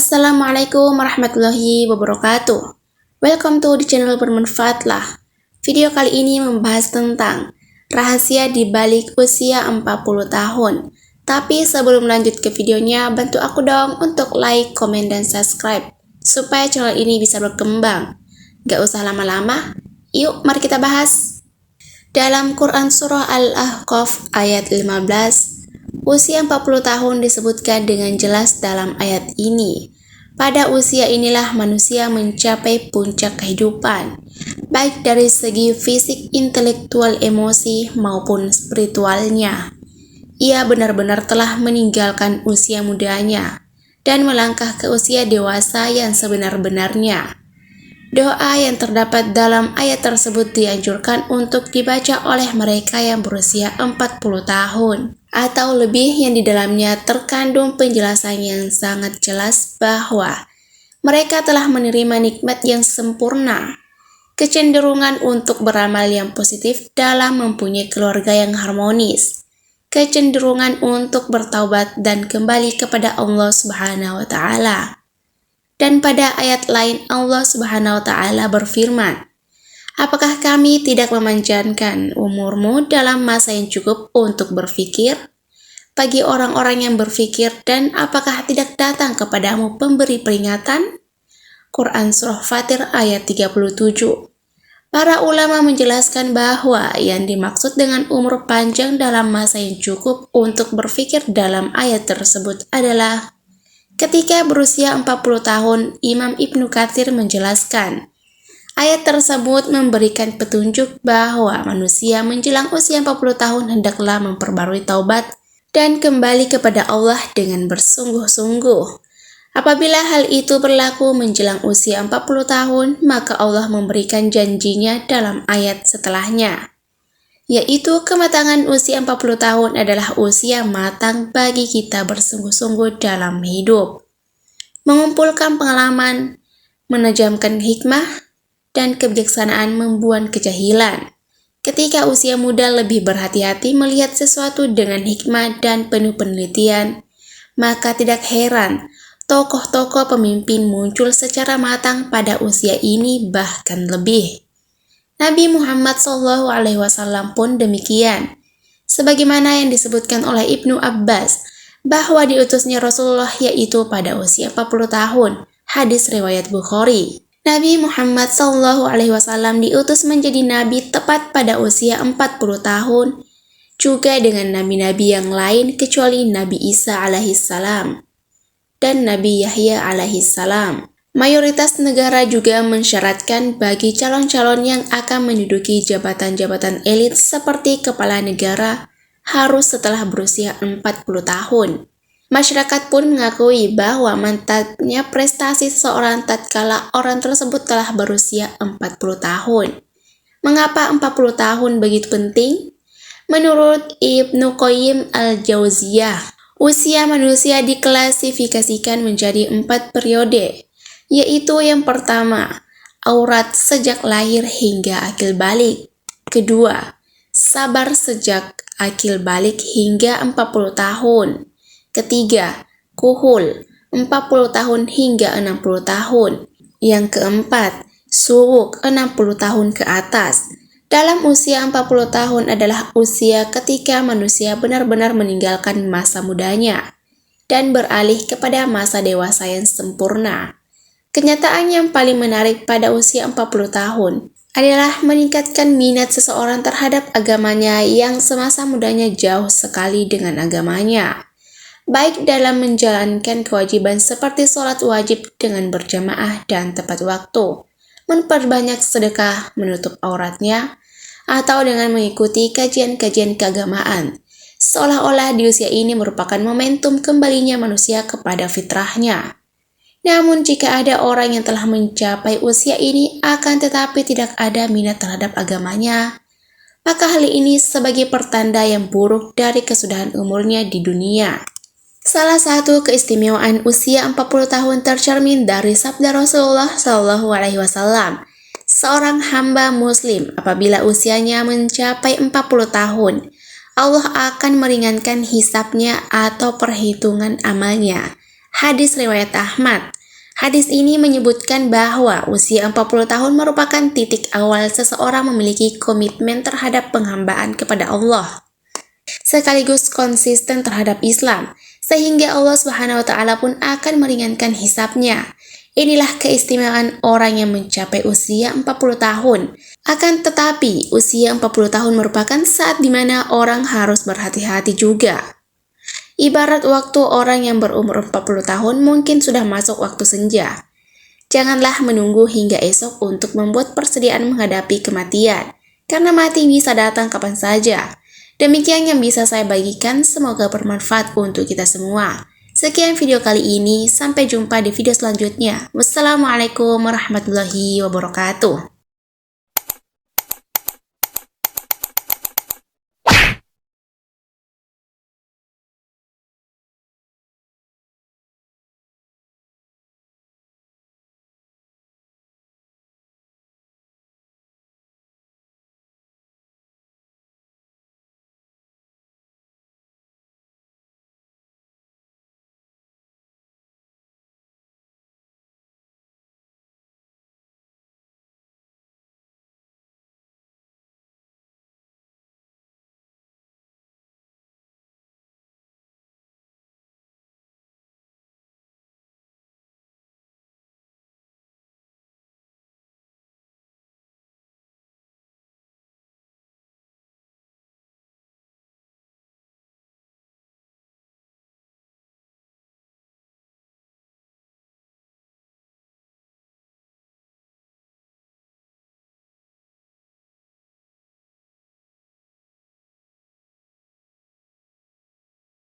Assalamualaikum warahmatullahi wabarakatuh. Welcome to the channel Bermanfaat lah. Video kali ini membahas tentang rahasia di balik usia 40 tahun. Tapi sebelum lanjut ke videonya, bantu aku dong untuk like, komen, dan subscribe supaya channel ini bisa berkembang. Gak usah lama-lama, yuk mari kita bahas. Dalam Quran Surah Al-Ahqaf ayat 15, usia 40 tahun disebutkan dengan jelas dalam ayat ini. Pada usia inilah manusia mencapai puncak kehidupan, baik dari segi fisik, intelektual, emosi, maupun spiritualnya. Ia benar-benar telah meninggalkan usia mudanya dan melangkah ke usia dewasa yang sebenar-benarnya. Doa yang terdapat dalam ayat tersebut dianjurkan untuk dibaca oleh mereka yang berusia 40 tahun atau lebih, yang di dalamnya terkandung penjelasan yang sangat jelas bahwa mereka telah menerima nikmat yang sempurna, kecenderungan untuk beramal yang positif dalam mempunyai keluarga yang harmonis, kecenderungan untuk bertaubat dan kembali kepada Allah Subhanahu wa Ta'ala. Dan pada ayat lain Allah Subhanahu wa Ta'ala berfirman, "Apakah kami tidak memanjangkan umurmu dalam masa yang cukup untuk berfikir? Bagi orang-orang yang berfikir, dan apakah tidak datang kepadamu pemberi peringatan?" Quran Surah Fatir ayat 37. Para ulama menjelaskan bahwa yang dimaksud dengan umur panjang dalam masa yang cukup untuk berfikir dalam ayat tersebut adalah ketika berusia 40 tahun. Imam Ibnu Katsir menjelaskan, ayat tersebut memberikan petunjuk bahwa manusia menjelang usia 40 tahun hendaklah memperbarui taubat dan kembali kepada Allah dengan bersungguh-sungguh. Apabila hal itu berlaku menjelang usia 40 tahun, maka Allah memberikan janjinya dalam ayat setelahnya, yaitu kematangan usia 40 tahun adalah usia matang bagi kita bersungguh-sungguh dalam hidup, mengumpulkan pengalaman, menajamkan hikmah, dan kebijaksanaan membuang kejahilan. Ketika usia muda lebih berhati-hati melihat sesuatu dengan hikmah dan penuh penelitian, maka tidak heran tokoh-tokoh pemimpin muncul secara matang pada usia ini, bahkan lebih. Nabi Muhammad SAW pun demikian, sebagaimana yang disebutkan oleh Ibnu Abbas bahwa diutusnya Rasulullah yaitu pada usia 40 tahun. Hadis riwayat Bukhari. Nabi Muhammad SAW diutus menjadi nabi tepat pada usia 40 tahun, juga dengan nabi-nabi yang lain kecuali Nabi Isa alaihissalam dan Nabi Yahya alaihissalam. Mayoritas negara juga mensyaratkan bagi calon-calon yang akan menduduki jabatan-jabatan elit seperti kepala negara harus setelah berusia 40 tahun. Masyarakat pun mengakui bahwa mantapnya prestasi seseorang tatkala orang tersebut telah berusia 40 tahun. Mengapa 40 tahun begitu penting? Menurut Ibnu Qayyim al-Jauziyah, usia manusia diklasifikasikan menjadi 4 periode, yaitu yang pertama, aurat sejak lahir hingga akil balik. Kedua, sabar sejak akil balik hingga 40 tahun. Ketiga, kuhul 40 tahun hingga 60 tahun. Yang keempat, suwuk 60 tahun ke atas. Dalam usia 40 tahun adalah usia ketika manusia benar-benar meninggalkan masa mudanya dan beralih kepada masa dewasa yang sempurna. Kenyataan yang paling menarik pada usia 40 tahun adalah meningkatkan minat seseorang terhadap agamanya yang semasa mudanya jauh sekali dengan agamanya, baik dalam menjalankan kewajiban seperti sholat wajib dengan berjamaah dan tepat waktu, memperbanyak sedekah, menutup auratnya, atau dengan mengikuti kajian-kajian keagamaan, seolah-olah di usia ini merupakan momentum kembalinya manusia kepada fitrahnya. Namun jika ada orang yang telah mencapai usia ini akan tetapi tidak ada minat terhadap agamanya, maka hal ini sebagai pertanda yang buruk dari kesudahan umurnya di dunia. Salah satu keistimewaan usia 40 tahun tercermin dari sabda Rasulullah SAW. Seorang hamba muslim apabila usianya mencapai 40 tahun, Allah akan meringankan hisabnya atau perhitungan amalnya Hadis riwayat Ahmad. Hadis ini menyebutkan bahwa usia 40 tahun merupakan titik awal seseorang memiliki komitmen terhadap penghambaan kepada Allah, sekaligus konsisten terhadap Islam, sehingga Allah Subhanahu wa taala pun akan meringankan hisabnya. Inilah keistimewaan orang yang mencapai usia 40 tahun. Akan tetapi, usia 40 tahun merupakan saat di mana orang harus berhati-hati juga. Ibarat waktu orang yang berumur 40 tahun mungkin sudah masuk waktu senja. Janganlah menunggu hingga esok untuk membuat persediaan menghadapi kematian, karena mati bisa datang kapan saja. Demikian yang bisa saya bagikan, semoga bermanfaat untuk kita semua. Sekian video kali ini, sampai jumpa di video selanjutnya. Wassalamualaikum warahmatullahi wabarakatuh.